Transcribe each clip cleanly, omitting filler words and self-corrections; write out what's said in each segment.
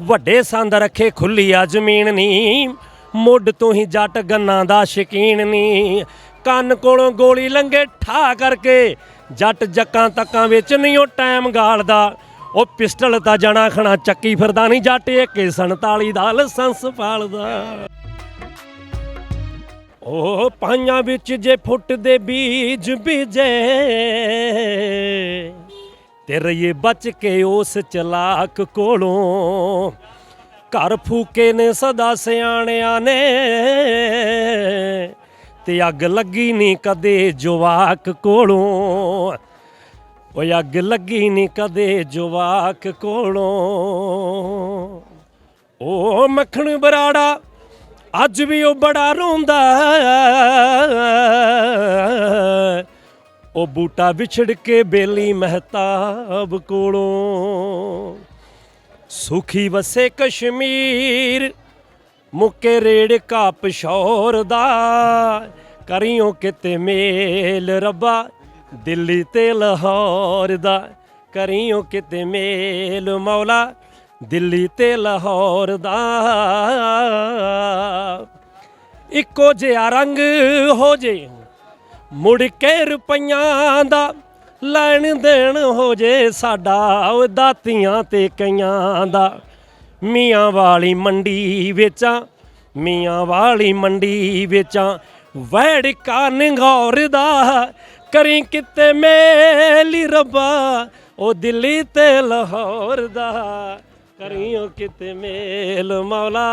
ਵੱਡੇ ਸੰਦ ਰੱਖੇ ਖੁੱਲੀ ਆ ਜ਼ਮੀਨ ਨੀ, ਮੁੱਢ ਤੋਂ ਹੀ ਜੱਟ ਗੰਨਾ ਦਾ ਸ਼ਕੀਨ ਨੀ। ਕੰਨ ਕੋਲੋਂ ਗੋਲੀ ਲੰਘੇ ਠਾ ਕਰਕੇ, ਜੱਟ ਜੱਕਾਂ ਤੱਕਾਂ ਵਿੱਚ ਨਹੀਂ ਉਹ ਟਾਈਮ ਗਾਲਦਾ। ਉਹ ਪਿਸਟਲ ਤਾਂ ਜਣਾ ਖਣਾ ਚੱਕੀ ਫਿਰਦਾ ਨਹੀਂ, ਜੱਟ AK-47 ਦਾ ਲਾਇਸੈਂਸ ਪਾਲਦਾ। ਉਹ ਪਾਈਆਂ ਵਿੱਚ ਜੇ ਫੁੱਟ ਦੇ ਬੀਜ ਬੀਜੇ, ਤੇ ਰਹੀਏ ਬਚ ਕੇ ਉਸ ਚਲਾਕ ਕੋਲੋਂ। ਘਰ ਫੂਕੇ ਨੇ ਸਦਾ ਸਿਆਣਿਆਂ ਨੇ, ਤੇ ਅੱਗ ਲੱਗੀ ਨਹੀਂ ਕਦੇ ਜਵਾਕ ਕੋਲੋਂ। ਓਏ ਅੱਗ ਲੱਗੀ ਨਹੀਂ ਕਦੇ ਜਵਾਕ ਕੋਲੋਂ। ਉਹ ਮੱਖਣ ਬਰਾੜਾ ਅੱਜ ਵੀ ਉਹ ਬੜਾ ਰੋਂਦਾ, ਉਹ ਬੂਟਾ ਵਿਛੜ ਕੇ ਬੇਲੀ ਮਹਿਤਾਬ ਕੋਲੋਂ। ਸੁਖੀ ਵਸੇ ਕਸ਼ਮੀਰ, ਮੁੱਕੇ ਰੇੜਕਾ ਪਿਸ਼ੌਰ ਦਾ। ਕਰੀਓ ਕਿਤੇ ਮੇਲ ਰੱਬਾ ਦਿੱਲੀ ਤੇ ਲਾਹੌਰ ਦਾ। ਕਰੀਓ ਕਿਤੇ ਮੇਲ ਮੌਲਾ ਦਿੱਲੀ ਤੇ ਲਾਹੌਰ ਦਾ। ਇੱਕੋ ਜਿਹਾ ਰੰਗ ਹੋ ਜੇ ਮੁੜ ਕੇ ਰੁਪਈਆਂ ਦਾ, ਲੈਣ ਦੇਣ ਹੋ ਜੇ ਸਾਡਾ ਉਹ ਦਾਤੀਆਂ ਤੇ ਕਈਆਂ ਦਾ। ਮੀਆਂ ਵਾਲੀ ਮੰਡੀ ਵੇਚਾਂ, ਮੀਆਂ ਵਾਲੀ ਮੰਡੀ ਵੇਚਾਂ, ਵੈੜਕਾ ਨਿੰਗੌਰ ਦਾ। ਕਰੀ ਕਿਤੇ ਮੇਲੀ ਰੱਬਾ ਉਹ ਦਿੱਲੀ ਤੇ ਲਾਹੌਰ ਦਾ। ਕਰੀਓ ਕਿਤੇ ਮੇਲ ਮੌਲਾ।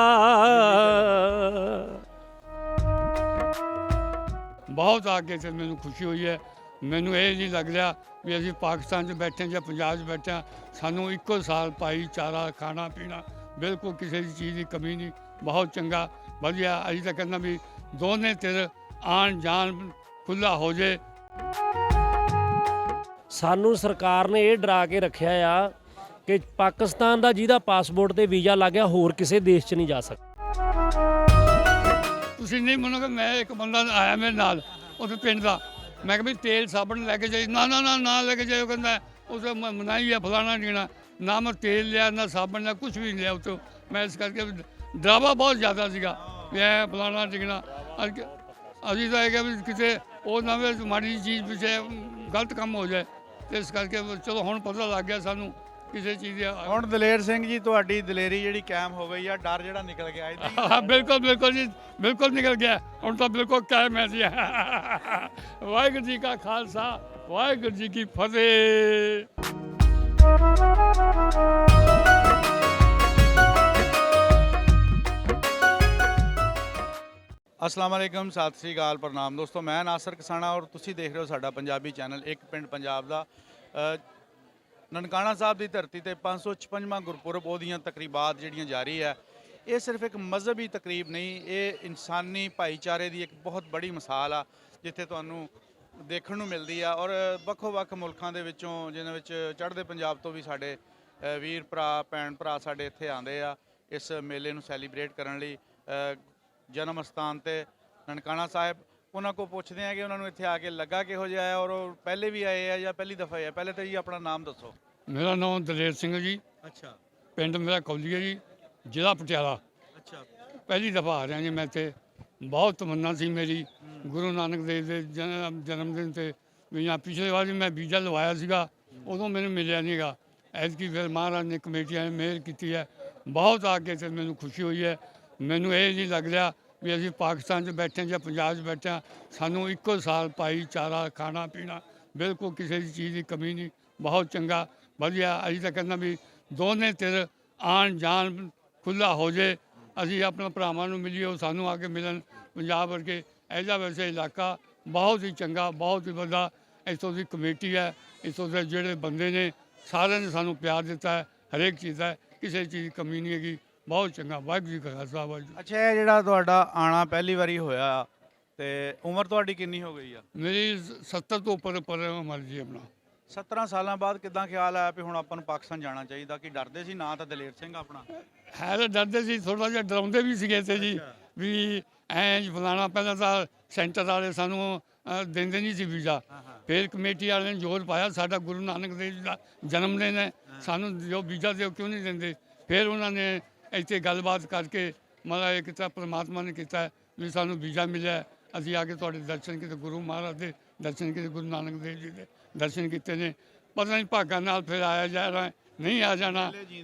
ਬਹੁਤ ਅੱਗੇ ਤੇ ਮੈਨੂੰ ਖੁਸ਼ੀ ਹੋਈ ਹੈ। ਮੈਨੂੰ ਇਹ ਨਹੀਂ ਲੱਗ ਰਿਹਾ ਵੀ ਅਸੀਂ ਪਾਕਿਸਤਾਨ 'ਚ ਬੈਠੇ ਜਾਂ ਪੰਜਾਬ 'ਚ ਬੈਠੇ ਹਾਂ। ਸਾਨੂੰ ਇੱਕੋ ਸਾਲ ਭਾਈਚਾਰਾ, ਖਾਣਾ ਪੀਣਾ, ਬਿਲਕੁਲ ਕਿਸੇ ਦੀ ਚੀਜ਼ ਦੀ ਕਮੀ ਨਹੀਂ। ਬਹੁਤ ਚੰਗਾ, ਵਧੀਆ। ਅਸੀਂ ਤਾਂ ਕਹਿੰਦਾ ਵੀ ਦੋਨੇ ਧਿਰ ਆਣ ਜਾਣ ਖੁੱਲ੍ਹਾ ਹੋ ਜੇ। ਸਾਨੂੰ ਸਰਕਾਰ ਨੇ ਇਹ ਡਰਾ ਕੇ ਰੱਖਿਆ ਆ ਕਿ ਪਾਕਿਸਤਾਨ ਦਾ ਜਿਹਦਾ ਪਾਸਪੋਰਟ ਤੇ ਵੀਜ਼ਾ ਲੱਗ ਗਿਆ ਹੋਰ ਕਿਸੇ ਦੇਸ਼ 'ਚ ਨਹੀਂ ਜਾ ਸਕਦਾ। ਤੁਸੀਂ ਨਹੀਂ ਮੰਨੋਗੇ, ਮੈਂ ਇੱਕ ਬੰਦਾ ਆਇਆ ਮੇਰੇ ਨਾਲ ਉੱਥੇ ਪਿੰਡ ਦਾ। ਮੈਂ ਕਿਹਾ ਵੀ ਤੇਲ ਸਾਬਣ ਲੈ ਕੇ ਜਾਈ। ਨਾ ਨਾ ਨਾ ਨਾ ਲੈ ਕੇ ਜਾਇਓ। ਕਹਿੰਦਾ ਉਸ ਮਨਾਹੀ ਹੈ ਫਲਾਣਾ ਢੀਣਾ। ਨਾ ਮੈਂ ਤੇਲ ਲਿਆ, ਨਾ ਸਾਬਣ, ਨਾ ਕੁਛ ਵੀ ਲਿਆ ਉੱਥੋਂ। ਮੈਂ ਇਸ ਕਰਕੇ ਡਰਾਵਾ ਬਹੁਤ ਜ਼ਿਆਦਾ ਸੀਗਾ ਵੀ ਐ ਫਲਾਣਾ ਢੀਣਾ। ਅਸੀਂ ਤਾਂ ਇਹ ਕਿਹਾ ਵੀ ਕਿਤੇ ਉਹ ਨਾ ਮਾੜੀ ਚੀਜ਼ ਪਿੱਛੇ ਗਲਤ ਕੰਮ ਹੋ ਜਾਏ। ਤੇ ਇਸ ਕਰਕੇ ਚਲੋ ਹੁਣ ਪਤਾ ਲੱਗ ਗਿਆ ਸਾਨੂੰ ਕਿਸੇ ਚੀਜ਼ ਦੀ। ਹੁਣ ਦਲੇਰ ਸਿੰਘ ਜੀ, ਤੁਹਾਡੀ ਦਲੇਰੀ ਜਿਹੜੀ ਕਾਇਮ ਹੋ ਗਈ ਆ, ਡਰ ਜਿਹੜਾ ਨਿਕਲ ਗਿਆ ਹਾਂ ਬਿਲਕੁਲ ਬਿਲਕੁਲ ਜੀ, ਬਿਲਕੁਲ ਨਿਕਲ ਗਿਆ। ਹੁਣ ਤਾਂ ਬਿਲਕੁਲ ਕਾਇਮ ਹੈ ਜੀ। ਵਾਹਿਗੁਰੂ ਜੀ ਕਾ ਖਾਲਸਾ, ਵਾਹਿਗੁਰੂ ਜੀ ਕੀ ਫਤਿਹ। ਅਸਲਾਮ ਵਾਲੇਕਮ, ਸਤਿ ਸ੍ਰੀ ਅਕਾਲ, ਪ੍ਰਣਾਮ ਦੋਸਤੋ। ਮੈਂ ਨਾਸਰ ਕਸਾਣਾ ਔਰ ਤੁਸੀਂ ਦੇਖ ਰਹੇ ਹੋ ਸਾਡਾ ਪੰਜਾਬੀ ਚੈਨਲ ਇੱਕ ਪਿੰਡ ਪੰਜਾਬ ਦਾ। ਨਨਕਾਣਾ ਸਾਹਿਬ ਦੀ ਧਰਤੀ ਤੇ 556ਵਾਂ ਗੁਰਪੁਰਬ ਉਹਦੀਆਂ ਤਕਰੀਬਾਤ ਜਿਹੜੀਆਂ ਜਾਰੀ ਹੈ। ਇਹ ਸਿਰਫ ਇੱਕ ਮਜ਼ਹਬੀ ਤਕਰੀਬ ਨਹੀਂ, ਇਹ ਇਨਸਾਨੀ ਭਾਈਚਾਰੇ ਦੀ ਇੱਕ ਬਹੁਤ ਬੜੀ ਮਿਸਾਲ ਆ, ਜਿੱਥੇ ਤੁਹਾਨੂੰ ਦੇਖਣ ਨੂੰ ਮਿਲਦੀ ਆ। ਔਰ ਵੱਖੋ ਵੱਖ ਮੁਲਕਾਂ ਦੇ ਵਿੱਚੋਂ, ਜਿਨ੍ਹਾਂ ਵਿੱਚ ਚੜ੍ਹਦੇ ਪੰਜਾਬ ਤੋਂ ਵੀ ਸਾਡੇ ਵੀਰ ਭਰਾ, ਭੈਣ ਭਰਾ ਸਾਡੇ ਇੱਥੇ ਆਉਂਦੇ ਆ ਇਸ ਮੇਲੇ ਨੂੰ ਸੈਲੀਬ੍ਰੇਟ ਕਰਨ ਲਈ। ਜਨਮ ਅਸਥਾਨ ਤੇ ਨਨਕਾਣਾ ਸਾਹਿਬ, ਉਹਨਾਂ ਕੋਲ ਪੁੱਛਦੇ ਆ ਕਿ ਉਹਨਾਂ ਨੂੰ ਇੱਥੇ ਆ ਕੇ ਲੱਗਾ ਕਿਹੋ ਜਿਹਾ ਹੈ, ਔਰ ਉਹ ਪਹਿਲੇ ਵੀ ਆਏ ਆ ਜਾਂ ਪਹਿਲੀ ਦਫਾ ਆਏ ਆ। ਪਹਿਲੇ ਤਾਂ ਜੀ ਆਪਣਾ ਨਾਮ ਦੱਸੋ। ਮੇਰਾ ਨਾਮ ਦਲੇਰ ਸਿੰਘ ਜੀ। ਅੱਛਾ। ਪਿੰਡ ਮੇਰਾ ਕੌਲੀ ਹੈ ਜੀ, ਜ਼ਿਲ੍ਹਾ ਪਟਿਆਲਾ। ਅੱਛਾ। ਪਹਿਲੀ ਦਫਾ ਆ ਰਿਹਾ ਜੀ ਮੈਂ ਇੱਥੇ। ਬਹੁਤ ਤਮੰਨਾ ਸੀ ਮੇਰੀ ਗੁਰੂ ਨਾਨਕ ਦੇਵ ਦੇ ਜਨਮ ਦਿਨ 'ਤੇ ਵੀ। ਜਾਂ ਪਿਛਲੇ ਵਾਰ ਵੀ ਮੈਂ ਵੀਜ਼ਾ ਲਵਾਇਆ ਸੀਗਾ, ਉਦੋਂ ਮੈਨੂੰ ਮਿਲਿਆ ਨਹੀਂ ਗਾ। ਐਤਕੀ ਫਿਰ ਮਹਾਰਾਜ ਨੇ ਕਮੇਟੀਆਂ ਨੇ ਮਿਹਰ ਕੀਤੀ ਹੈ। ਬਹੁਤ ਆ ਕੇ ਤੇ ਮੈਨੂੰ ਖੁਸ਼ੀ ਹੋਈ ਹੈ। ਮੈਨੂੰ ਇਹ ਨਹੀਂ ਲੱਗ ਰਿਹਾ ਵੀ ਅਸੀਂ ਪਾਕਿਸਤਾਨ 'ਚ ਬੈਠੇ ਜਾਂ ਪੰਜਾਬ 'ਚ ਬੈਠੇ ਹਾਂ। ਸਾਨੂੰ ਇੱਕੋ ਸਾਲ ਭਾਈਚਾਰਾ, ਖਾਣਾ ਪੀਣਾ, ਬਿਲਕੁਲ ਕਿਸੇ ਦੀ ਚੀਜ਼ ਦੀ ਕਮੀ ਨਹੀਂ। ਬਹੁਤ ਚੰਗਾ, ਵਧੀਆ। ਅਸੀਂ ਤਾਂ ਕਹਿੰਦਾ ਵੀ ਦੋਨੇ ਧਿਰ ਆਣ ਜਾਣ ਖੁੱਲ੍ਹਾ ਹੋ ਜੇ। ਅਸੀਂ ਆਪਣੇ ਭਰਾਵਾਂ ਨੂੰ ਮਿਲੀਏ, ਉਹ ਸਾਨੂੰ ਆ ਕੇ ਮਿਲਣ। ਪੰਜਾਬ ਵਰਗੇ ਇਹੋ ਜਿਹਾ ਵੈਸੇ ਇਲਾਕਾ ਬਹੁਤ ਹੀ ਚੰਗਾ, ਬਹੁਤ ਹੀ ਵੱਡਾ। ਇੱਥੋਂ ਦੀ ਕਮੇਟੀ ਹੈ, ਇੱਥੋਂ ਦੇ ਜਿਹੜੇ ਬੰਦੇ ਨੇ, ਸਾਰਿਆਂ ਨੇ ਸਾਨੂੰ ਪਿਆਰ ਦਿੱਤਾ ਹੈ। ਹਰੇਕ ਚੀਜ਼ ਦਾ, ਕਿਸੇ ਚੀਜ਼ ਦੀ ਕਮੀ ਨਹੀਂ ਹੈਗੀ। ਬਹੁਤ ਚੰਗਾ। ਵਾਹਿਗੁਰੂ ਜੀ ਕਾ ਖਾਲਸਾ, ਵਾਹਿਗੁਰੂ। ਅੱਛਾ, ਇਹ ਜਿਹੜਾ ਤੁਹਾਡਾ ਆਣਾ ਪਹਿਲੀ ਵਾਰੀ ਹੋਇਆ, ਤੇ ਉਮਰ ਤੁਹਾਡੀ ਕਿੰਨੀ ਹੋ ਗਈ ਆ? ਮੇਰੀ 70 ਤੋਂ ਉੱਪਰ ਉਮਰ ਜੀ। ਆਪਣਾ 17 ਸਾਲਾਂ ਬਾਅਦ ਕਿੱਦਾਂ ਖਿਆਲ ਆਇਆ ਵੀ ਹੁਣ ਆਪਾਂ ਨੂੰ ਪਾਕਿਸਤਾਨ ਜਾਣਾ ਚਾਹੀਦਾ? ਕਿ ਡਰਦੇ ਸੀ? ਨਾ ਤਾਂ ਦਲੇਰ ਸਿੰਘ ਆਪਣਾ ਹੈ ਤਾਂ ਡਰਦੇ ਸੀ, ਥੋੜ੍ਹਾ ਜਿਹਾ ਡਰਾਉਂਦੇ ਵੀ ਸੀਗੇ ਇੱਥੇ ਜੀ ਵੀ ਐਂ ਫਲਾਣਾ। ਪਹਿਲਾਂ ਤਾਂ ਸੈਂਟਰ ਵਾਲੇ ਸਾਨੂੰ ਦਿੰਦੇ ਨਹੀਂ ਸੀ ਵੀਜ਼ਾ। ਫਿਰ ਕਮੇਟੀ ਵਾਲਿਆਂ ਨੇ ਜ਼ੋਰ ਪਾਇਆ, ਸਾਡਾ ਗੁਰੂ ਨਾਨਕ ਦੇਵ ਜੀ ਦਾ ਜਨਮ ਦਿਨ ਹੈ, ਸਾਨੂੰ ਜੋ ਵੀਜ਼ਾ ਦਿਓ, ਕਿਉਂ ਨਹੀਂ ਦਿੰਦੇ? ਫਿਰ ਉਹਨਾਂ ਨੇ ਇੱਥੇ ਗੱਲਬਾਤ ਕਰਕੇ ਮਤਲਬ ਇਹ ਕੀਤਾ, ਪਰਮਾਤਮਾ ਨੇ ਕੀਤਾ ਵੀ ਸਾਨੂੰ ਵੀਜ਼ਾ ਮਿਲਿਆ, ਅਸੀਂ ਆ ਕੇ ਤੁਹਾਡੇ ਦਰਸ਼ਨ ਕੀਤੇ, ਗੁਰੂ ਮਹਾਰਾਜ ਦੇ ਦਰਸ਼ਨ ਕੀਤੇ, ਗੁਰੂ ਨਾਨਕ ਦੇਵ ਜੀ ਦੇ ਦਰਸ਼ਨ ਕੀਤੇ ਨੇ। ਪਤਾ ਨਹੀਂ ਭਾਗਾਂ ਨਾਲ ਫਿਰ ਆਇਆ ਜਾਣਾ, ਨਹੀਂ ਆ ਜਾਣਾ,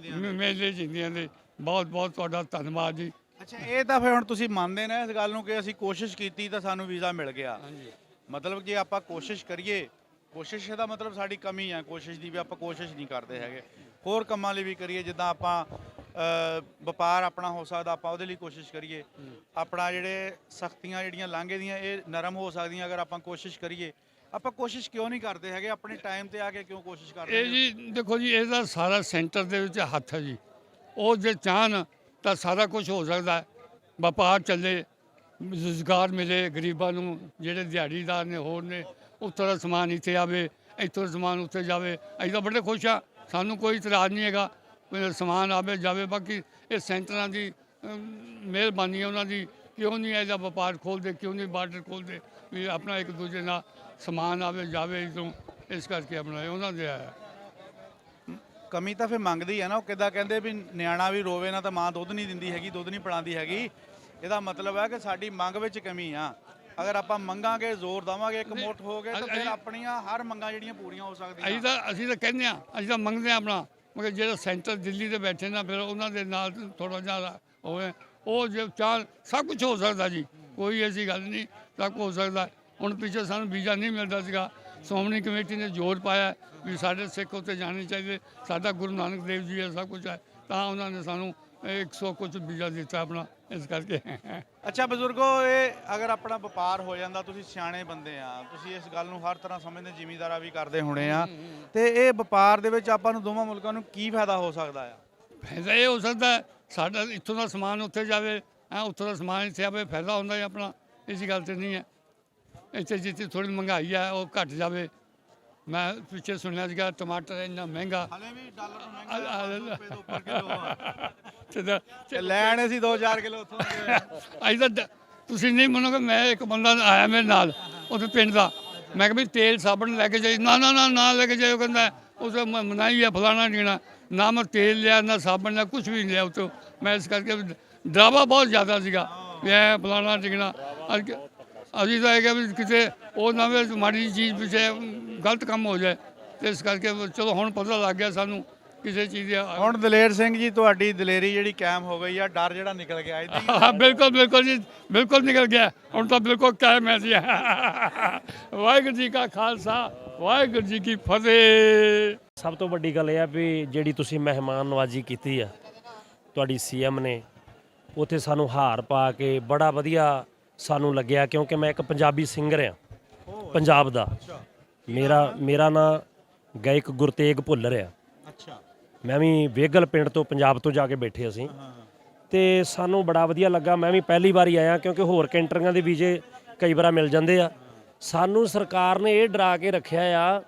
ਮੇਲੇ ਜਿੰਦਿਆਂ ਦੇ। ਬਹੁਤ ਬਹੁਤ ਤੁਹਾਡਾ ਧੰਨਵਾਦ ਜੀ। ਅੱਛਾ, ਇਹ ਤਾਂ ਫਿਰ ਹੁਣ ਤੁਸੀਂ ਮੰਨਦੇ ਨੇ ਇਸ ਗੱਲ ਨੂੰ ਕਿ ਅਸੀਂ ਕੋਸ਼ਿਸ਼ ਕੀਤੀ ਤਾਂ ਸਾਨੂੰ ਵੀਜ਼ਾ ਮਿਲ ਗਿਆ। ਮਤਲਬ ਜੇ ਆਪਾਂ ਕੋਸ਼ਿਸ਼ ਕਰੀਏ, ਕੋਸ਼ਿਸ਼ ਦਾ ਮਤਲਬ ਸਾਡੀ ਕਮੀ ਹੈ ਕੋਸ਼ਿਸ਼ ਦੀ, ਵੀ ਆਪਾਂ ਕੋਸ਼ਿਸ਼ ਨਹੀਂ ਕਰਦੇ ਹੈਗੇ। ਹੋਰ ਕੰਮਾਂ ਲਈ ਵੀ ਕਰੀਏ, ਜਿੱਦਾਂ ਆਪਾਂ ਵਪਾਰ ਆਪਣਾ ਹੋ ਸਕਦਾ, ਆਪਾਂ ਉਹਦੇ ਲਈ ਕੋਸ਼ਿਸ਼ ਕਰੀਏ। ਆਪਣਾ ਜਿਹੜੇ ਸਖਤੀਆਂ ਜਿਹੜੀਆਂ ਲਾਂਘੇ ਦੀਆਂ ਇਹ ਨਰਮ ਹੋ ਸਕਦੀਆਂ ਅਗਰ ਆਪਾਂ ਕੋਸ਼ਿਸ਼ ਕਰੀਏ। ਆਪਾਂ ਕੋਸ਼ਿਸ਼ ਕਿਉਂ ਨਹੀਂ ਕਰਦੇ ਹੈਗੇ? ਆਪਣੇ ਟਾਈਮ ਤੇ ਆ ਕੇ ਕਿਉਂ ਕੋਸ਼ਿਸ਼ ਕਰਦੇ? ਇਹ ਜੀ ਦੇਖੋ ਜੀ, ਇਹਦਾ ਸਾਰਾ ਸੈਂਟਰ ਦੇ ਵਿੱਚ ਹੱਥ ਹੈ ਜੀ। ਉਹ ਜੇ ਚਾਹਣ ਤਾਂ ਸਾਰਾ ਕੁਝ ਹੋ ਸਕਦਾ। ਵਪਾਰ ਚੱਲੇ, ਰੁਜ਼ਗਾਰ ਮਿਲੇ ਗਰੀਬਾਂ ਨੂੰ, ਜਿਹੜੇ ਦਿਹਾੜੀਦਾਰ ਨੇ ਹੋਰ ਨੇ, ਉੱਥੋਂ ਦਾ ਸਮਾਨ ਇੱਥੇ ਆਵੇ, ਇੱਥੋਂ ਦਾ ਸਮਾਨ ਉੱਥੇ ਜਾਵੇ। ਅਸੀਂ ਤਾਂ ਬੜੇ ਖੁਸ਼ ਹਾਂ, ਸਾਨੂੰ ਕੋਈ ਇਤਰਾਜ਼ ਨਹੀਂ ਹੈਗਾ, ਸਮਾਨ ਆਵੇ ਜਾਵੇ। ਬਾਕੀ ਇਹ ਸੈਂਟਰਾਂ ਦੀ ਮਿਹਰਬਾਨੀ ਹੈ ਉਹਨਾਂ ਦੀ, ਕਿਉਂ ਨਹੀਂ ਇਹਦਾ ਵਪਾਰ ਖੋਲ੍ਹਦੇ, ਕਿਉਂ ਨਹੀਂ ਬਾਰਡਰ ਖੋਲ੍ਹਦੇ ਵੀ ਆਪਣਾ ਇੱਕ ਦੂਜੇ ਨਾਲ ਸਮਾਨ ਆਵੇ ਜਾਵੇ ਇੱਥੋਂ। ਇਸ ਕਰਕੇ ਆਪਣਾ ਉਹਨਾਂ ਦੇ ਆਇਆ। ਕਮੀ ਤਾਂ ਫਿਰ ਮੰਗਦੀ ਹੈ ਨਾ। ਉਹ ਕਿੱਦਾਂ ਕਹਿੰਦੇ ਵੀ ਨਿਆਣਾ ਵੀ ਰੋਵੇ ਨਾ ਤਾਂ ਮਾਂ ਦੁੱਧ ਨਹੀਂ ਦਿੰਦੀ ਹੈਗੀ, ਦੁੱਧ ਨਹੀਂ ਪਿਲਾਉਂਦੀ ਹੈਗੀ। ਇਹਦਾ ਮਤਲਬ ਹੈ ਕਿ ਸਾਡੀ ਮੰਗ ਵਿੱਚ ਕਮੀ ਆ। ਅਗਰ ਆਪਾਂ ਮੰਗਾਂਗੇ, ਜ਼ੋਰ ਦੇਵਾਂਗੇ, ਇਕਮੁੱਠ ਹੋ ਗਏ ਤਾਂ ਫਿਰ ਆਪਣੀਆਂ ਹਰ ਮੰਗਾਂ ਜਿਹੜੀਆਂ ਪੂਰੀਆਂ ਹੋ ਸਕਦੀਆਂ। ਅਸੀਂ ਤਾਂ ਕਹਿੰਦੇ ਹਾਂ, ਅਸੀਂ ਤਾਂ ਮੰਗਦੇ ਹਾਂ ਆਪਣਾ, ਮਗਰ ਜਿਹੜਾ ਸੈਂਟਰ ਦਿੱਲੀ ਦੇ ਬੈਠੇ ਨਾ, ਫਿਰ ਉਹਨਾਂ ਦੇ ਨਾਲ ਥੋੜ੍ਹਾ ਜਿਹਾ ਹੋਵੇ। ਉਹ ਜੇ ਚਾਹ ਸਭ ਕੁਝ ਹੋ ਸਕਦਾ ਜੀ, ਕੋਈ ਐਸੀ ਗੱਲ ਨਹੀਂ, ਸਭ ਕੁਝ ਹੋ ਸਕਦਾ। ਹੁਣ ਪਿੱਛੇ ਸਾਨੂੰ ਵੀਜ਼ਾ ਨਹੀਂ ਮਿਲਦਾ ਸੀਗਾ, ਸ਼੍ਰੋਮਣੀ ਕਮੇਟੀ ਨੇ ਜ਼ੋਰ ਪਾਇਆ ਵੀ ਸਾਡੇ ਸਿੱਖ ਉੱਤੇ ਜਾਣੇ ਚਾਹੀਦੇ, ਸਾਡਾ ਗੁਰੂ ਨਾਨਕ ਦੇਵ ਜੀ ਹੈ, ਸਭ ਕੁਝ ਹੈ, ਤਾਂ ਉਹਨਾਂ ਨੇ ਸਾਨੂੰ 100 ਕੁਝ ਵੀਜ਼ਾ ਦਿੱਤਾ ਆਪਣਾ। ਇਸ ਕਰਕੇ ਅੱਛਾ ਬਜ਼ੁਰਗੋ, ਇਹ ਅਗਰ ਆਪਣਾ ਵਪਾਰ ਹੋ ਜਾਂਦਾ, ਤੁਸੀਂ ਸਿਆਣੇ ਬੰਦੇ ਆ, ਤੁਸੀਂ ਇਸ ਗੱਲ ਨੂੰ ਹਰ ਤਰ੍ਹਾਂ ਸਮਝਦੇ, ਜ਼ਿਮੀਂਦਾਰਾ ਵੀ ਕਰਦੇ ਹੋਣੇ ਆ, ਤੇ ਇਹ ਵਪਾਰ ਦੇ ਵਿੱਚ ਆਪਾਂ ਨੂੰ ਦੋਵਾਂ ਮੁਲਕਾਂ ਨੂੰ ਕੀ ਫਾਇਦਾ ਹੋ ਸਕਦਾ ਆ? ਫਾਇਦਾ ਇਹ ਹੋ ਸਕਦਾ ਸਾਡਾ ਇੱਥੋਂ ਦਾ ਸਮਾਨ ਉੱਥੇ ਜਾਵੇ, ਉੱਥੋਂ ਦਾ ਸਮਾਨ ਇੱਥੇ ਆਵੇ, ਫਾਇਦਾ ਹੁੰਦਾ ਹੈ ਆਪਣਾ। ਇਸੀ ਗੱਲ ਤੇ ਨਹੀਂ ਹੈ। ਇੱਥੇ ਜਿੱਥੇ ਥੋੜ੍ਹੀ ਮਹਿੰਗਾਈ ਹੈ ਉਹ ਘਟ ਜਾਵੇ। ਮੈਂ ਪਿੱਛੇ ਸੁਣਿਆ ਸੀਗਾ ਟਮਾਟਰ ਇੰਨਾ ਮਹਿੰਗਾ, ਹਲੇ ਵੀ ਡਾਲਰ ਤੋਂ ਮਹਿੰਗਾ, ਰੁਪਏ ਤੋਂ ਉੱਪਰ ਕਿਲੋ ਆ। ਤੇ ਲੈਣ ਅਸੀਂ 2-4 ਕਿਲੋ ਉੱਥੋਂ ਅੱਜ ਤਾਂ ਤੁਸੀਂ ਨਹੀਂ ਮੰਨੋਗੇ, ਮੈਂ ਇੱਕ ਬੰਦਾ ਆਇਆ ਮੇਰੇ ਨਾਲ ਉੱਥੇ ਪਿੰਡ ਦਾ, ਮੈਂ ਕਿਹਾ ਵੀ ਤੇਲ ਸਾਬਣ ਲੈ ਕੇ ਜਾਈ, ਨਾ ਲੈ ਕੇ ਜਾਇਓ, ਕਹਿੰਦਾ ਉਸ ਮਨਾਈ ਹੈ ਫਲਾਣਾ ਢੀਣਾ। ਨਾ ਮੈਂ ਤੇਲ ਲਿਆ, ਨਾ ਸਾਬਣ ਲਿਆ, ਕੁਛ ਵੀ ਨਹੀਂ ਲਿਆ ਉੱਥੋਂ। ਮੈਂ ਇਸ ਕਰਕੇ ਡਰਾਵਾ ਬਹੁਤ ਜ਼ਿਆਦਾ ਸੀਗਾ ਵੀ ਐ ਫਲਾਣਾ ਢੀਣਾ। ਅਸੀਂ ਤਾਂ ਇਹ ਕਿਹਾ ਵੀ ਕਿਤੇ ਉਹ ਨਵੇਂ ਮਾੜੀ ਚੀਜ਼ ਪਿੱਛੇ ਗਲਤ ਕੰਮ ਹੋ ਜਾਏ, ਤੇ ਇਸ ਕਰਕੇ ਚਲੋ ਹੁਣ ਪਤਾ ਲੱਗ ਗਿਆ ਸਾਨੂੰ ਕਿਸੇ ਚੀਜ਼ ਦਾ। ਹੁਣ ਦਲੇਰ ਸਿੰਘ ਜੀ, ਤੁਹਾਡੀ ਦਲੇਰੀ ਜਿਹੜੀ ਕਾਇਮ ਹੋ ਗਈ ਆ, ਡਰ ਜਿਹੜਾ ਨਿਕਲ ਗਿਆ ਇਹਦੀ? ਬਿਲਕੁਲ ਜੀ, ਬਿਲਕੁਲ ਨਿਕਲ ਗਿਆ। ਹੁਣ ਤਾਂ ਬਿਲਕੁਲ ਕਾਇਮ ਹੈ ਜੀ। ਵਾਹਿਗੁਰੂ ਜੀ ਕਾ ਖਾਲਸਾ, ਵਾਹਿਗੁਰੂ ਜੀ ਕੀ ਫਤਿਹ। ਸਭ ਤੋਂ ਵੱਡੀ ਗੱਲ ਇਹ ਆ ਵੀ ਜਿਹੜੀ ਤੁਸੀਂ ਮਹਿਮਾਨ ਨਵਾਜ਼ੀ ਕੀਤੀ ਆ ਤੁਹਾਡੀ ਸੀਐਮ ਨੇ, ਉੱਥੇ ਸਾਨੂੰ ਹਾਰ ਪਾ ਕੇ ਬੜਾ ਵਧੀਆ ਸਾਨੂੰ ਲੱਗਿਆ, ਕਿਉਂਕਿ ਮੈਂ ਇੱਕ ਪੰਜਾਬੀ ਸਿੰਗਰ ਆ ਪੰਜਾਬ ਦਾ। ਮੇਰਾ ਨਾਂ ਗਾਇਕ ਗੁਰਤੇਗ ਭੁੱਲਰ ਆ। ਅੱਛਾ, ਮੈਂ ਵੀ ਵੇਗਲ ਪਿੰਡ ਤੋਂ ਪੰਜਾਬ ਤੋਂ ਜਾ ਕੇ ਬੈਠੇ ਅਸੀਂ, ਤੇ ਸਾਨੂੰ ਬੜਾ ਵਧੀਆ ਲੱਗਾ। ਮੈਂ ਵੀ ਪਹਿਲੀ ਵਾਰੀ ਆਇਆ, ਕਿਉਂਕਿ ਹੋਰ ਕੰਟਰੀਆਂ ਦੇ ਵੀਜ਼ੇ ਕਈ ਵਾਰ ਮਿਲ ਜਾਂਦੇ ਆ। ਸਾਨੂੰ ਸਰਕਾਰ ਨੇ ਇਹ ਡਰਾ ਕੇ ਰੱਖਿਆ ਆ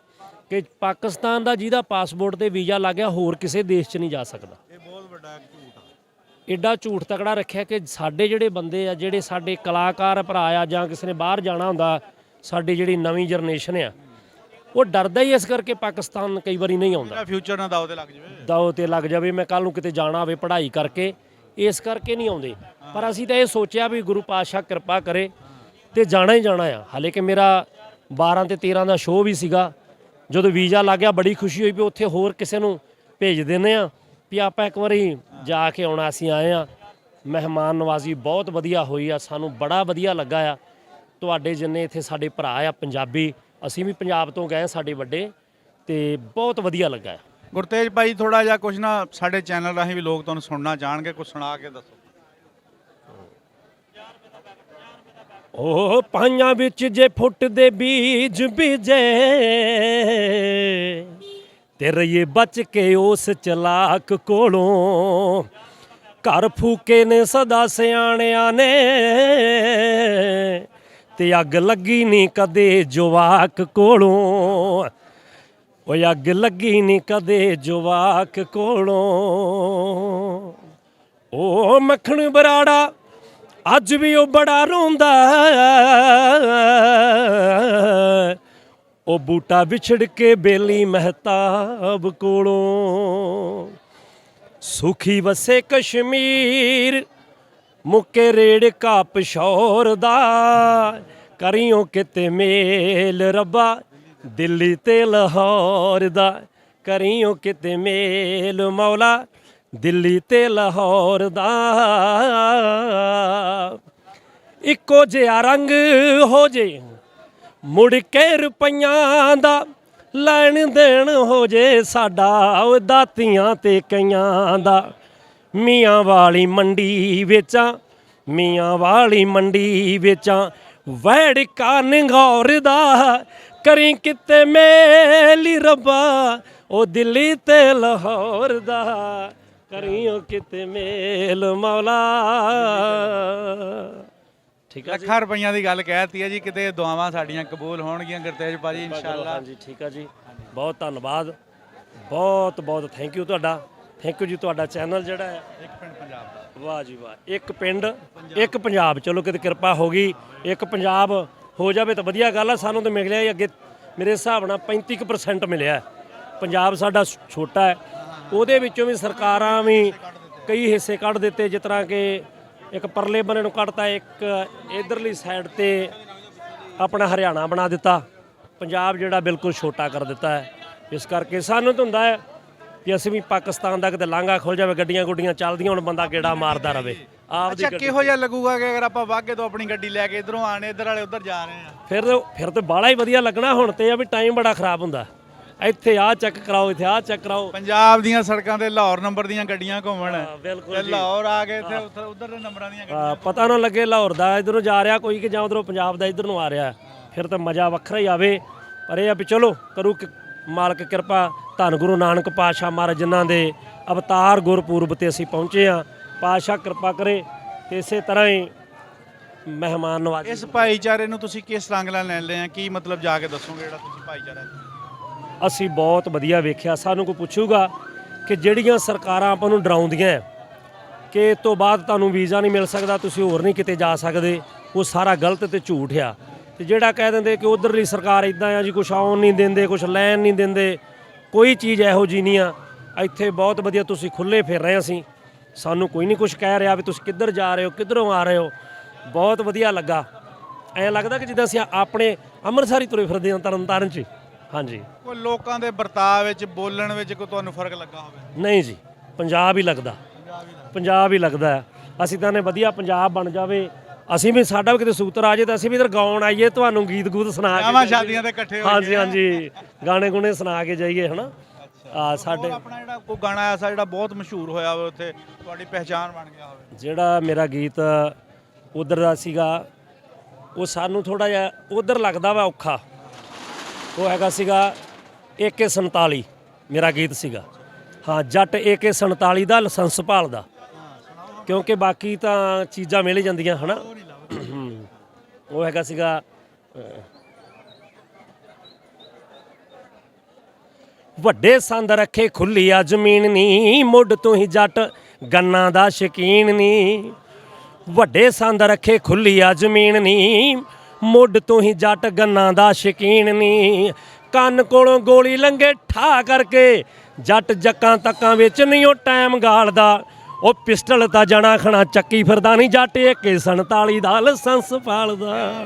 ਕਿ ਪਾਕਿਸਤਾਨ ਦਾ ਜਿਹਦਾ ਪਾਸਪੋਰਟ ਤੇ ਵੀਜ਼ਾ ਲੱਗ ਗਿਆ ਹੋਰ ਕਿਸੇ ਦੇਸ਼ 'ਚ ਨਹੀਂ ਜਾ ਸਕਦਾ। ਇਹ ਬਹੁਤ ਵੱਡਾ ਝੂਠ ਆ। ਐਡਾ ਝੂਠ ਤਕੜਾ ਰੱਖਿਆ ਕਿ ਸਾਡੇ ਜਿਹੜੇ ਬੰਦੇ ਆ, ਜਿਹੜੇ ਸਾਡੇ ਕਲਾਕਾਰ ਭਰਾ ਆ, ਜਾਂ ਕਿਸੇ ਨੇ ਬਾਹਰ ਜਾਣਾ ਹੁੰਦਾ, ਸਾਡੀ ਜਿਹੜੀ ਨਵੀਂ ਜਨਰੇਸ਼ਨ ਆ, ਉਹ ਡਰਦਾ ਹੀ ਇਸ ਕਰਕੇ ਪਾਕਿਸਤਾਨ ਕਈ ਵਾਰੀ ਨਹੀਂ ਆਉਂਦਾ। ਫਿਊਚਰ ਨਾ ਦਾਅ ਤੇ ਲੱਗ ਜਾਵੇ, ਦਾਅ ਤੇ ਲੱਗ ਜਾਵੇ, ਮੈਂ ਕੱਲ ਨੂੰ ਕਿਤੇ ਜਾਣਾ ਹੋਵੇ ਪੜ੍ਹਾਈ ਕਰਕੇ, ਇਸ ਕਰਕੇ ਨਹੀਂ ਆਉਂਦੇ। ਪਰ ਅਸੀਂ ਤਾਂ ਇਹ ਸੋਚਿਆ ਵੀ ਗੁਰੂ ਪਾਤਸ਼ਾਹ ਕਿਰਪਾ ਕਰੇ ਤੇ ਜਾਣਾ ਹੀ ਜਾਣਾ ਆ। ਹਾਲੇ ਕਿ ਮੇਰਾ 12 ਤੇ 13 ਦਾ ਸ਼ੋਅ ਵੀ ਸੀਗਾ, ਜਦੋਂ ਵੀਜ਼ਾ ਲੱਗ ਗਿਆ ਬੜੀ ਖੁਸ਼ੀ ਹੋਈ ਵੀ ਉੱਥੇ ਹੋਰ ਕਿਸੇ ਨੂੰ ਭੇਜ ਦਿੰਦੇ ਆ ਵੀ ਆਪਾਂ ਇੱਕ ਵਾਰੀ ਜਾ ਕੇ ਆਉਣਾ। ਅਸੀਂ ਆਏ ਆ, ਮਹਿਮਾਨ ਨਵਾਜ਼ੀ ਬਹੁਤ ਵਧੀਆ ਹੋਈ ਆ, ਸਾਨੂੰ ਬੜਾ ਵਧੀਆ ਲੱਗਾ ਆ। ਤੁਹਾਡੇ ਜਿੰਨੇ ਇੱਥੇ ਸਾਡੇ ਭਰਾ ਆ ਪੰਜਾਬੀ, ਅਸੀਂ ਵੀ ਪੰਜਾਬ ਤੋਂ ਗਏ ਸਾਡੇ ਵੱਡੇ, ਤੇ ਬਹੁਤ ਵਧੀਆ ਲੱਗਾ ਆ। ਗੁਰਤੇਜ ਭਾਈ, ਥੋੜਾ ਜਿਹਾ ਕੁਝ ਨਾ ਸਾਡੇ ਚੈਨਲ ਰਾਹੀਂ ਵੀ ਲੋਕ ਤੁਹਾਨੂੰ ਸੁਣਨਾ ਚਾਹਣਗੇ, ਕੁਝ ਸੁਣਾ ਕੇ ਦੱਸੋ। ਉਹ ਪਾਈਆਂ ਵਿੱਚ ਜੇ ਫੁੱਟਦੇ ਬੀਜ ਬੀਜੇ, ਤੇ ਰਹੀਏ ਬਚ ਕੇ ਉਸ ਚਲਾਕ ਕੋਲੋਂ। ਘਰ ਫੂਕੇ ਨੇ ਸਦਾ ਸਿਆਣਿਆਂ ਨੇ, ਤੇ ਅੱਗ ਲੱਗੀ ਨਹੀਂ ਕਦੇ ਜਵਾਕ ਕੋਲੋਂ। ਓਏ ਅੱਗ ਲੱਗੀ ਨਹੀਂ ਕਦੇ ਜਵਾਕ ਕੋਲੋਂ। ਉਹ ਮੱਖਣ ਬਰਾੜਾ ਅੱਜ ਵੀ ਉਹ ਬੜਾ ਰੋਂਦਾ, ਉਹ ਬੂਟਾ ਵਿਛੜ ਕੇ ਬੇਲੀ ਮਹਿਤਾਬ ਕੋਲੋਂ। ਸੁਖੀ ਵਸੇ ਕਸ਼ਮੀਰ ਮੁੱਕੇ ਰੇੜਕਾ ਪਿਸ਼ੌਰ ਦਾ ਕਰੀਓ ਕਿਤੇ ਮੇਲ ਰੱਬਾ ਦਿੱਲੀ ਤੇ ਲਾਹੌਰ ਦਾ ਕਰੀਓ ਕਿਤੇ ਮੇਲ ਮੌਲਾ ਦਿੱਲੀ ਤੇ ਲਾਹੌਰ ਦਾ ਇੱਕੋ ਜਿਹਾ ਰੰਗ ਹੋ ਜੇ ਮੁੜ ਕੇ ਰੁਪਈਆਂ ਦਾ ਲੈਣ ਦੇਣ ਹੋ ਜੇ ਸਾਡਾ ਉਹ ਦਾਤੀਆਂ ਤੇ ਕਈਆਂ ਦਾ ਮੀਆਂ ਵਾਲੀ ਮੰਡੀ ਵੇਚਾਂ ਮੀਆਂ ਵਾਲੀ ਮੰਡੀ ਵੇਚਾਂ ਵੈੜ ਕਾ ਨਿੰਗੌਰ ਦਾ ਕਰੀ ਕਿਤੇ ਮੇਲੀ ਰੱਬਾ ਉਹ ਦਿੱਲੀ ਤੇ ਲਾਹੌਰ ਦਾ ਕਰੀਓ ਕਿਤੇ ਮੇਲ ਮੌਲਾ। ਠੀਕ ਆ ਜੀ, ਲੱਖਾਂ ਰੁਪਈਆਂ ਦੀ ਗੱਲ ਕਹਿਤੀ ਹੈ ਜੀ, ਕਿਤੇ ਦੁਆਵਾਂ ਸਾਡੀਆਂ ਕਬੂਲ ਹੋਣਗੀਆਂ ਗੁਰਤੇਜ ਭਾਜੀ ਇਨਸ਼ਾਅੱਲਾ। ਹਾਂਜੀ ਠੀਕ ਆ ਜੀ, ਬਹੁਤ ਧੰਨਵਾਦ, ਬਹੁਤ ਬਹੁਤ ਥੈਂਕ ਯੂ ਤੁਹਾਡਾ, ਥੈਂਕ ਯੂ ਜੀ। ਤੁਹਾਡਾ ਚੈਨਲ ਜਿਹੜਾ ਹੈ ਇੱਕ ਪਿੰਡ ਪੰਜਾਬ ਦਾ, ਵਾਹ ਜੀ ਵਾਹ, ਇੱਕ ਪਿੰਡ ਇੱਕ ਪੰਜਾਬ, ਚਲੋ ਕਿਤੇ ਕਿਰਪਾ ਹੋ ਗਈ, ਇੱਕ ਪੰਜਾਬ ਹੋ ਜਾਵੇ ਤਾਂ ਵਧੀਆ ਗੱਲ ਆ। ਸਾਨੂੰ ਤਾਂ ਮਿਲਿਆ ਹੀ ਅੱਗੇ ਮੇਰੇ ਹਿਸਾਬ ਨਾਲ 35% ਮਿਲਿਆ। ਪੰਜਾਬ ਸਾਡਾ ਛੋਟਾ ਹੈ, ਉਹਦੇ ਵਿੱਚੋਂ ਵੀ ਸਰਕਾਰਾਂ ਵੀ ਕਈ ਹਿੱਸੇ ਕੱਢ ਦਿੱਤੇ, ਜਿਸ ਤਰ੍ਹਾਂ ਕਿ ਇੱਕ ਪਰਲੇ ਬੰਨੇ ਨੂੰ ਕੱਢਤਾ, ਇੱਕ ਇਧਰਲੀ ਸਾਈਡ ਤੇ ਆਪਣਾ ਹਰਿਆਣਾ ਬਣਾ ਦਿੱਤਾ, ਪੰਜਾਬ ਜਿਹੜਾ ਬਿਲਕੁਲ ਛੋਟਾ ਕਰ ਦਿੱਤਾ ਹੈ। ਇਸ ਕਰਕੇ ਸਾਨੂੰ ਤਾਂ ਹੁੰਦਾ ਹੈ ਕਿ ਅਸੀਂ ਵੀ ਪਾਕਿਸਤਾਨ ਦਾ ਕਿਤੇ ਲਾਂਘਾ ਖੁੱਲ ਜਾਵੇ, ਗੱਡੀਆਂ ਗੁੱਡੀਆਂ ਚੱਲਦੀਆਂ, ਹੁਣ ਬੰਦਾ ਗੇੜਾ ਮਾਰਦਾ ਰਵੇ ਆਪਦੀ ਅੱਛਾ ਕਿਹੋ ਜਿਹਾ ਲੱਗੂਗਾ ਕਿ ਅਗਰ ਆਪਾਂ ਵਾਘੇ ਤੋਂ ਆਪਣੀ ਗੱਡੀ ਲੈ ਕੇ ਇਧਰੋਂ ਆਣੇ, ਇਧਰ ਵਾਲੇ ਉਧਰ ਜਾ ਰਹੇ ਆ? ਫਿਰ ਤਾਂ ਬਾਹਲਾ ਹੀ ਵਧੀਆ ਲੱਗਣਾ। ਹੁਣ ਤੇ ਆ ਵੀ ਟਾਈਮ ਬੜਾ ਖਰਾਬ ਹੁੰਦਾ, ਇੱਥੇ ਆਹ ਚੈੱਕ ਕਰਾਓ, ਇੱਥੇ ਆਹ ਚੈੱਕ ਕਰਾਓ। ਪੰਜਾਬ ਦੀਆਂ ਸੜਕਾਂ ਤੇ ਲਾਹੌਰ ਨੰਬਰ ਦੀਆਂ ਗੱਡੀਆਂ ਘੁੰਮਣ, ਬਿਲਕੁਲ ਤੇ ਲਾਹੌਰ ਆ ਕੇ ਇੱਥੇ ਉਧਰ ਦੇ ਨੰਬਰਾਂ ਦੀਆਂ ਗੱਡੀਆਂ। ਪਤਾ ਨਾ ਲੱਗੇ ਲਾਹੌਰ ਦਾ ਇਧਰੋਂ ਜਾ ਰਿਹਾ ਕੋਈ ਕਿ ਜਾਂ ਉਧਰੋਂ ਪੰਜਾਬ ਦਾ ਇਧਰ ਨੂੰ ਆ ਰਿਹਾ, ਫਿਰ ਤਾਂ ਮਜ਼ਾ ਵੱਖਰਾ ਹੀ ਆਵੇ। ਪਰ ਇਹ ਆ ਵੀ ਚਲੋ ਕਰੂ ਮਾਲਕ ਕਿਰਪਾ, ਧੰਨ ਗੁਰੂ ਨਾਨਕ ਪਾਤਸ਼ਾਹ ਮਹਾਰਾਜ ਜਿਨ੍ਹਾਂ ਦੇ ਅਵਤਾਰ ਗੁਰਪੁਰਬ ਤੇ ਅਸੀਂ ਪਹੁੰਚੇ ਆ, ਪਾਤਸ਼ਾਹ ਕਿਰਪਾ ਕਰੇ ਤੇ ਇਸੇ ਤਰ੍ਹਾਂ ਹੀ ਮਹਿਮਾਨ ਨਵਾਜ਼ੀ। ਇਸ ਭਾਈਚਾਰੇ ਨੂੰ ਤੁਸੀਂ ਕਿਸ ਰੰਗ ਨਾਲ ਲੈਂਦੇ ਆ, ਕੀ ਮਤਲਬ ਜਾ ਕੇ ਦੱਸੋਗੇ ਜਿਹੜਾ ਤੁਸੀਂ ਭਾਈਚਾਰਾ? ਅਸੀਂ ਬਹੁਤ ਵਧੀਆ ਵੇਖਿਆ। ਸਾਨੂੰ ਕੋਈ ਪੁੱਛੂਗਾ ਕਿ ਜਿਹੜੀਆਂ ਸਰਕਾਰਾਂ ਆਪਾਂ ਨੂੰ ਡਰਾਉਂਦੀਆਂ ਕਿ ਇਸ ਤੋਂ ਬਾਅਦ ਤੁਹਾਨੂੰ ਵੀਜ਼ਾ ਨਹੀਂ ਮਿਲ ਸਕਦਾ, ਤੁਸੀਂ ਹੋਰ ਨਹੀਂ ਕਿਤੇ ਜਾ ਸਕਦੇ, ਉਹ ਸਾਰਾ ਗਲਤ ਤੇ ਝੂਠ ਆ। ਤੇ ਜਿਹੜਾ ਕਹਿ ਦਿੰਦੇ ਕਿ ਉਧਰਲੀ ਸਰਕਾਰ ਇਦਾਂ ਆ ਜੀ, ਕੁਛ ਆਉਣ ਨਹੀਂ ਦਿੰਦੇ, ਕੁਛ ਲੈਣ ਨਹੀਂ ਦਿੰਦੇ, ਕੋਈ ਚੀਜ਼ ਇਹੋ ਜਿਹੀ ਨਹੀਂ ਆ। ਇੱਥੇ ਬਹੁਤ ਵਧੀਆ ਤੁਸੀਂ ਖੁੱਲ੍ਹੇ ਫਿਰ ਰਹੇ, ਅਸੀਂ ਸਾਨੂੰ ਕੋਈ ਨਹੀਂ ਕੁਛ ਕਹਿ ਰਿਹਾ ਵੀ ਤੁਸੀਂ ਕਿੱਧਰ ਜਾ ਰਹੇ ਹੋ, ਕਿੱਧਰੋਂ ਆ ਰਹੇ ਹੋ। ਬਹੁਤ ਵਧੀਆ ਲੱਗਾ, ਐਂ ਲੱਗਦਾ ਕਿ ਜਿੱਦਾਂ ਅਸੀਂ ਆਪਣੇ ਅੰਮ੍ਰਿਤਸਰ ਹੀ ਤੁਰੇ ਫਿਰਦੇ ਹਾਂ, ਤਰਨਤਾਰਨ 'ਚ। ਹਾਂਜੀ, ਕੋਈ ਲੋਕਾਂ ਦੇ ਵਰਤਾਅ ਵਿੱਚ, ਬੋਲਣ ਵਿੱਚ ਕੋਈ ਤੁਹਾਨੂੰ ਫਰਕ ਲੱਗਾ ਹੋਵੇ? ਨਹੀਂ ਜੀ, ਪੰਜਾਬ ਹੀ ਲੱਗਦਾ, ਪੰਜਾਬ ਹੀ ਲੱਗਦਾ ਹੈ। ਅਸੀਂ ਤਾਂ ਨੇ ਵਧੀਆ ਪੰਜਾਬ ਬਣ ਜਾਵੇ, ਅਸੀਂ ਵੀ ਸਾਡਾ ਵੀ ਕਿਤੇ ਸੂਤਰ ਆ ਜੇ ਤਾਂ ਅਸੀਂ ਵੀ ਇਧਰ ਗਾਉਣ ਆਈਏ, ਤੁਹਾਨੂੰ ਗੀਤ ਗੂਤ ਸੁਣਾ ਕੇ ਵਿਆਹਾਂ ਸ਼ਾਦੀਆਂ ਤੇ ਇਕੱਠੇ ਹੋ ਹਾਂਜੀ ਹਾਂਜੀ, ਗਾਣੇ ਗੁਣੇ ਸੁਣਾ ਕੇ ਜਾਈਏ ਹਨਾ। ਸਾਡੇ ਆਪਣਾ ਜਿਹੜਾ ਕੋਈ ਗਾਣਾ ਆਇਆ ਸੀ ਜਿਹੜਾ ਬਹੁਤ ਮਸ਼ਹੂਰ ਹੋਇਆ ਹੋਵੇ, ਉੱਥੇ ਤੁਹਾਡੀ ਪਹਿਚਾਣ ਬਣ ਗਿਆ ਹੋਵੇ? ਜਿਹੜਾ ਮੇਰਾ ਗੀਤ ਉਧਰ ਦਾ ਸੀਗਾ, ਉਹ ਸਾਨੂੰ ਥੋੜਾ ਜਿਹਾ ਉਧਰ ਲੱਗਦਾ ਵਾ ਔਖਾ, ਉਹ ਹੈਗਾ ਸੀਗਾ AK-47 ਮੇਰਾ ਗੀਤ ਸੀਗਾ। ਹਾਂ, ਜੱਟ AK-47 ਦਾ ਲਾਇਸੈਂਸ ਭਾਲਦਾ, ਕਿਉਂਕਿ ਬਾਕੀ ਤਾਂ ਚੀਜ਼ਾਂ ਮਿਲ ਜਾਂਦੀਆਂ ਹਨਾ। ਉਹ ਹੈਗਾ ਸੀਗਾ ਵੱਡੇ ਸੰਦ ਰੱਖੇ ਖੁੱਲੀ ਆ ਜ਼ਮੀਨ ਨੀ, ਮੁੱਢ ਤੋਂ ਹੀ ਜੱਟ ਗੰਨਾ ਦਾ ਸ਼ਕੀਨ ਨੀ। ਵੱਡੇ ਸੰਦ ਰੱਖੇ ਖੁੱਲੀ ਆ ਜ਼ਮੀਨ ਨੀ, ਮੁੱਢ ਤੋਂ ਹੀ ਜੱਟ ਗੰਨਾ ਦਾ ਸ਼ਕੀਨ ਨੀ। ਕੰਨ ਕੋਲੋਂ ਗੋਲੀ ਲੰਘੇ ਠਾ ਕਰਕੇ, ਜੱਟ ਜੱਕਾਂ ਤੱਕਾਂ ਵਿੱਚ ਨਹੀਂ ਉਹ ਟਾਈਮ ਗਾਲਦਾ। ਉਹ ਪਿਸਟਲ ਤਾਂ ਜਣਾ ਖਣਾ ਚੱਕੀ ਫਿਰਦਾ ਨਹੀਂ, ਜੱਟ AK-47 ਦਾ ਲਾਇਸੈਂਸ ਭਾਲਦਾ।